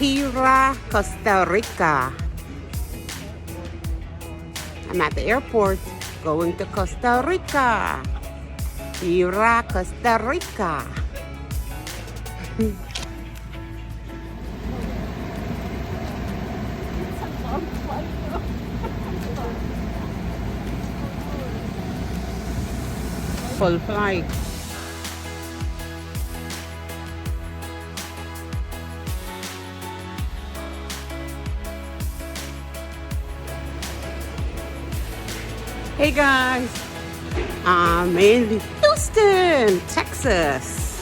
Rica, Costa Rica. I'm at the airport going to Costa Rica. Rica, Costa Rica. Full flight. Hey guys, I'm in Houston, Texas.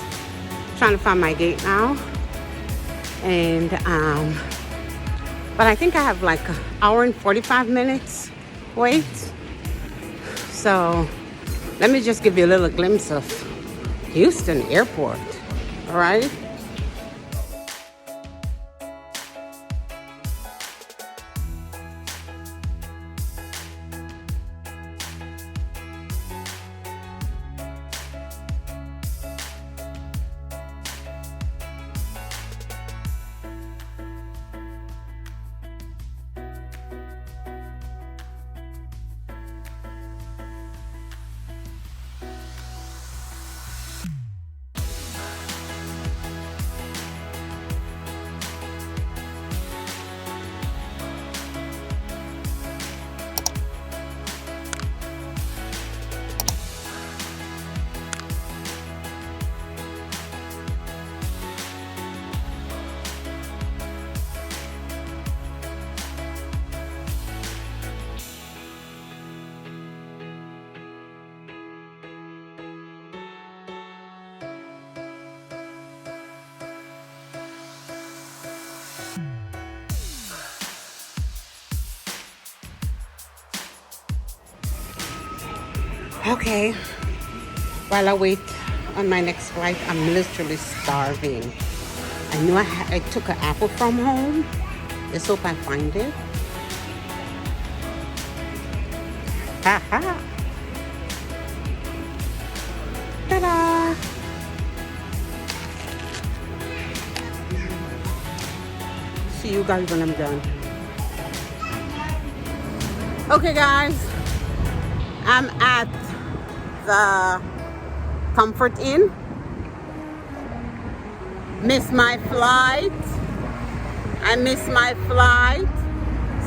Trying to find my gate now, and but I think I have like an hour and 45 minutes wait. So let me just give you a little glimpse of Houston Airport. All right. Okay, while I wait on my next flight, I'm literally starving. I knew I took an apple from home. Let's hope I find it. Ha ha! Ta-da! See you guys when I'm done. Okay guys, I'm at the Comfort Inn. Missed my flight. I missed my flight,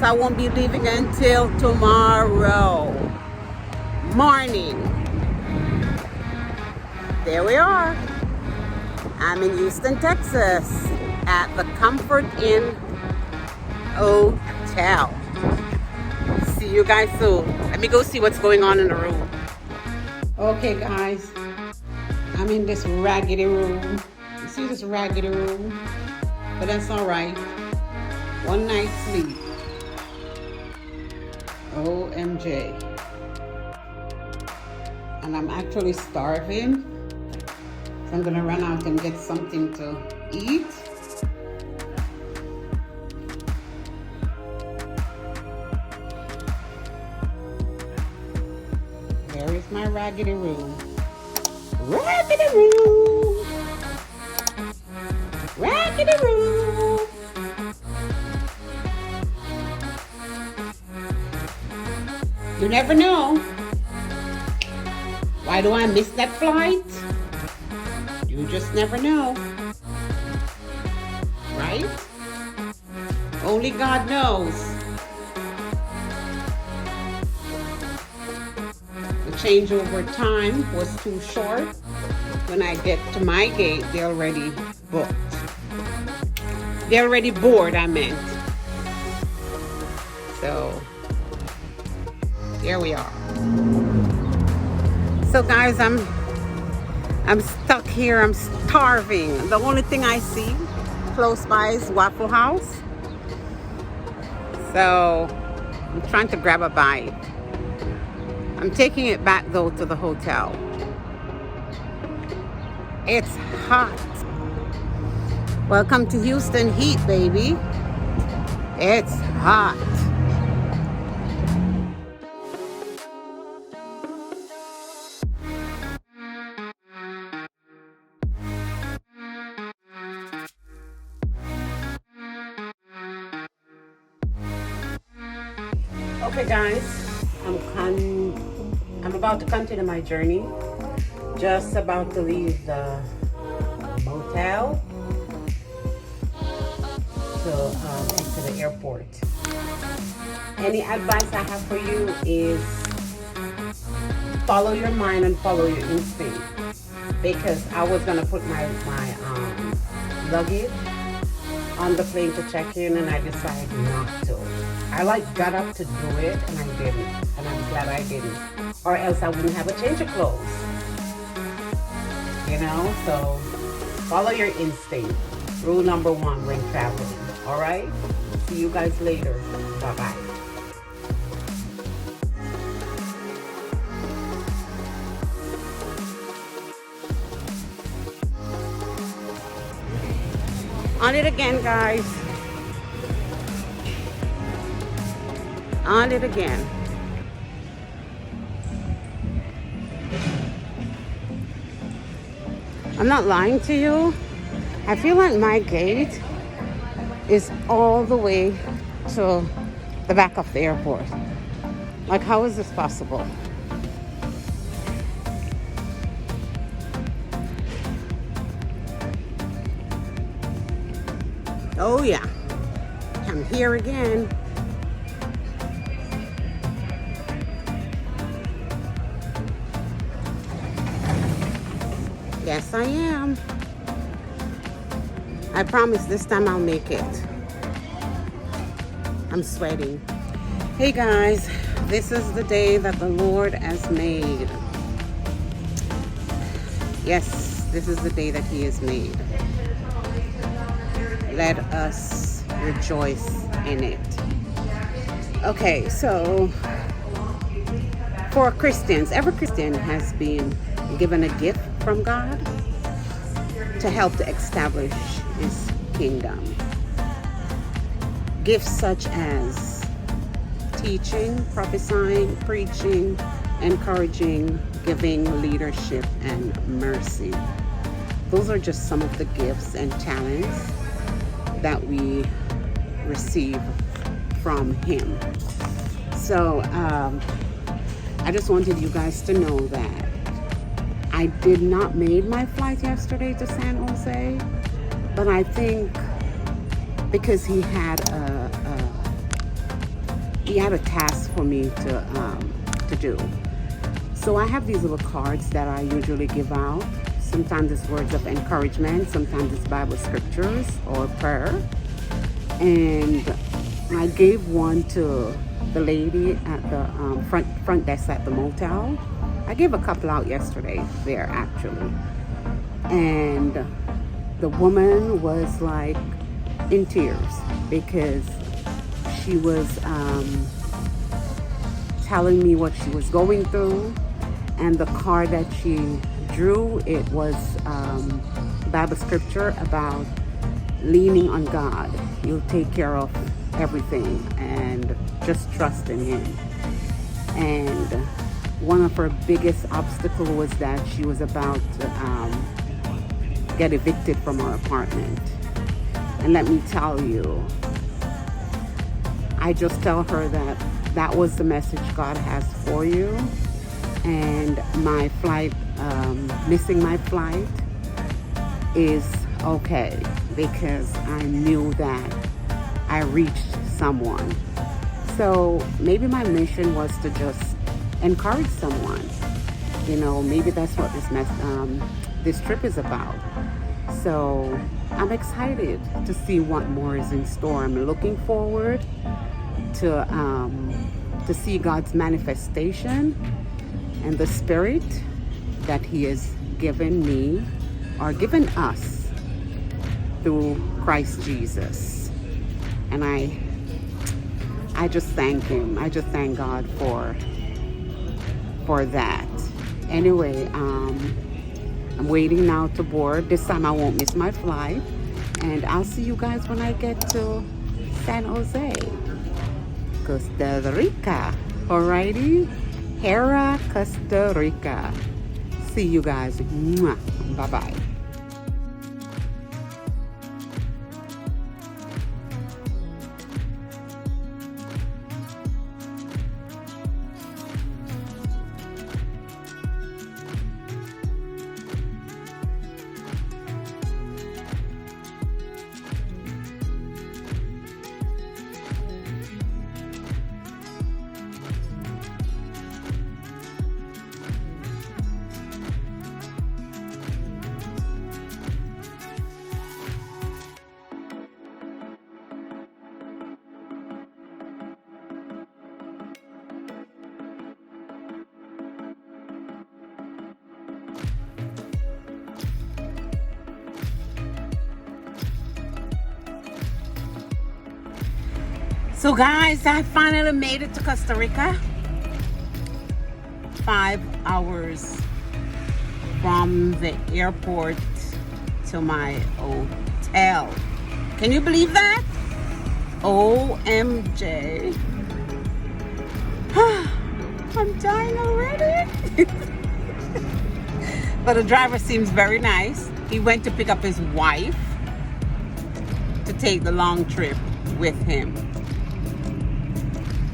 so I won't be leaving until tomorrow morning. There we are. I'm in Houston, Texas at the Comfort Inn Hotel. See you guys soon. Let me go see what's going on in the room. Okay guys, I'm in this raggedy room. You see this raggedy room? But that's all right. One night's sleep. OMG. And I'm actually starving. So I'm gonna run out and get something to eat. There is my raggedy room. Raggedy room. Raggedy room. You never know. Why do I miss that flight? You just never know. Right? Only God knows. The changeover time was too short. When I get to my gate, they're already booked. They're already bored, I meant. So, here we are. So guys, I'm stuck here. I'm starving. The only thing I see close by is Waffle House. So I'm trying to grab a bite. I'm taking it back though to the hotel. It's hot. Welcome to Houston heat, baby. It's hot. Okay, guys, I'm about to continue my journey. Just about to leave the motel to into the airport. Any advice I have for you is follow your mind and follow your instinct. Because I was gonna put my luggage on the plane to check in, and I decided not to. I got up to do it, and I didn't, and I'm glad I didn't, or else I wouldn't have a change of clothes. You know, so follow your instinct. Rule number 1 when traveling. All right. See you guys later. Bye bye. On it again, guys. On it again. I'm not lying to you. I feel like my gate is all the way to the back of the airport. Like, how is this possible? Oh yeah, I'm here again. Yes, I am. I promise this time I'll make it. I'm sweating. Hey guys, this is the day that the Lord has made. Yes, this is the day that He has made. Let us rejoice in it. Okay, so for Christians, every Christian has been given a gift from God to help to establish His kingdom. Gifts such as teaching, prophesying, preaching, encouraging, giving, leadership, and mercy. Those are just some of the gifts and talents that we receive from Him. So I just wanted you guys to know that I did not make my flight yesterday to San Jose, but I think because He had a task for me to do. So I have these little cards that I usually give out. Sometimes it's words of encouragement, sometimes it's Bible scriptures or prayer. And I gave one to the lady at the front desk at the motel. I gave a couple out yesterday there actually. And the woman was like in tears because she was telling me what she was going through. And the card that she drew, it was Bible scripture about leaning on God. He'll take care of everything and just trust in Him. And one of her biggest obstacles was that she was about to get evicted from her apartment. And let me tell you, I just tell her that that was the message God has for you. And my flight, missing my flight is okay because I knew that I reached someone. So maybe my mission was to just encourage someone. You know, maybe that's what this trip is about. So I'm excited to see what more is in store. I'm looking forward to see God's manifestation and the spirit that He has given me or given us through Christ Jesus. And I just thank Him. I just thank God for that. Anyway, I'm waiting now to board. This time I won't miss my flight. And I'll see you guys when I get to San Jose, Costa Rica. Alrighty? Hera, Costa Rica. See you guys. Mwah. Bye-bye. So guys, I finally made it to Costa Rica. 5 hours from the airport to my hotel. Can you believe that? OMJ. I'm dying already. But the driver seems very nice. He went to pick up his wife to take the long trip with him.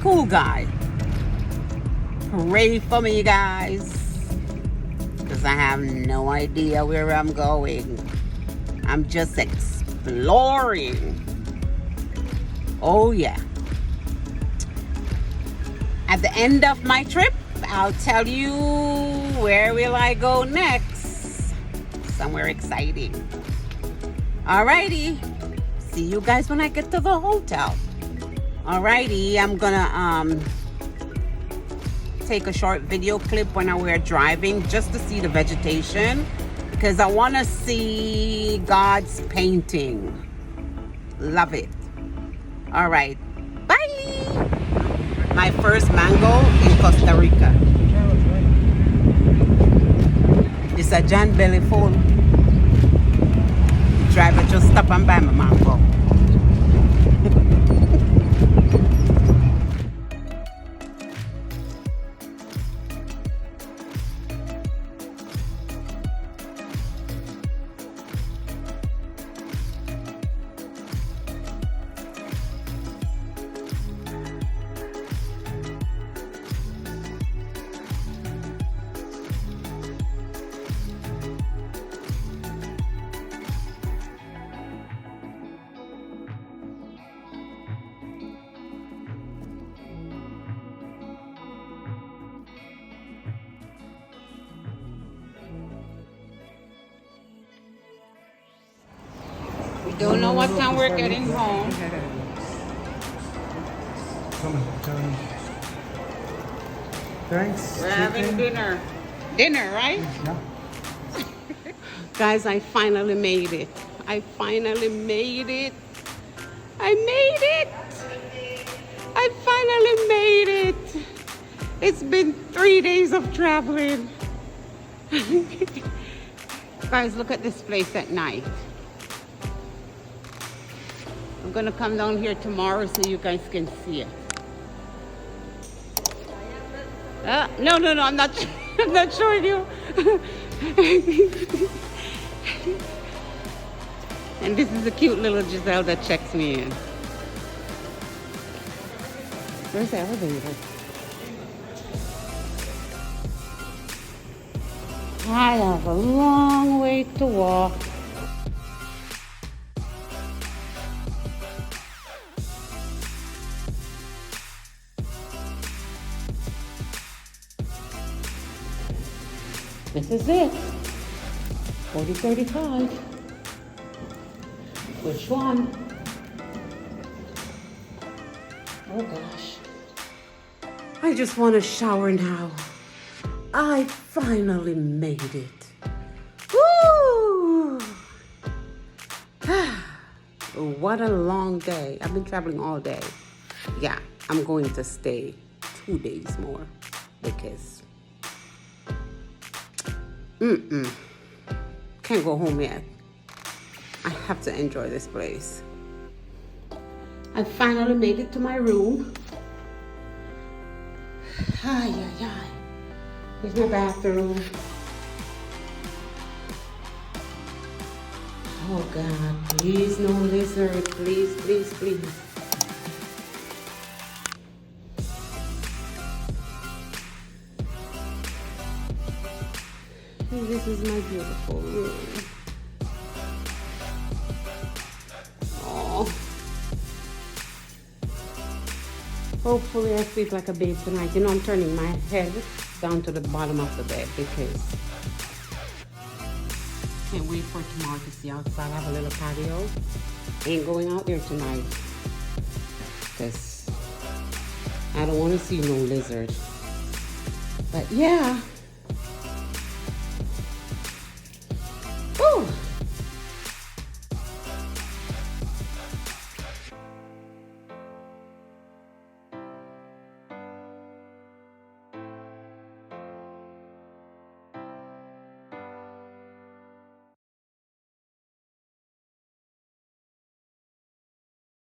Cool guy. Pray for me, guys, because I have no idea where I'm going. I'm just exploring. Oh yeah. At the end of my trip, I'll tell you where will I go next. Somewhere exciting. Alrighty. See you guys when I get to the hotel. Alrighty, I'm gonna take a short video clip when we're driving just to see the vegetation, because I want to see God's painting. Love it. All right, bye. My first mango in Costa Rica. It's a John Belly full. Driver just stop and buy my mango. Don't know what time we're getting home. Thanks. We're having dinner. Dinner, right? Yeah. Guys, I finally made it. I finally made it. I made it. I finally made it. It's been 3 days of traveling. Guys, look at this place at night. I'm gonna come down here tomorrow so you guys can see it. No, I'm not. I'm not showing you. And this is a cute little Giselle that checks me in. Where's the elevator? I have a long way to walk. This is it. 4035. Which one? Oh gosh. I just want to shower now. I finally made it. Woo! What a long day. I've been traveling all day. Yeah, I'm going to stay 2 days more because can't go home yet. I have to enjoy this place. I finally made it to my room. Ay, ay, ay. Here's my bathroom. Oh God, please no lizard. Please, please, please. And this is my beautiful room. Oh. Hopefully I sleep like a babe tonight. You know, I'm turning my head down to the bottom of the bed because can't wait for tomorrow to see outside. I have a little patio. Ain't going out there tonight because I don't want to see no lizard. But yeah.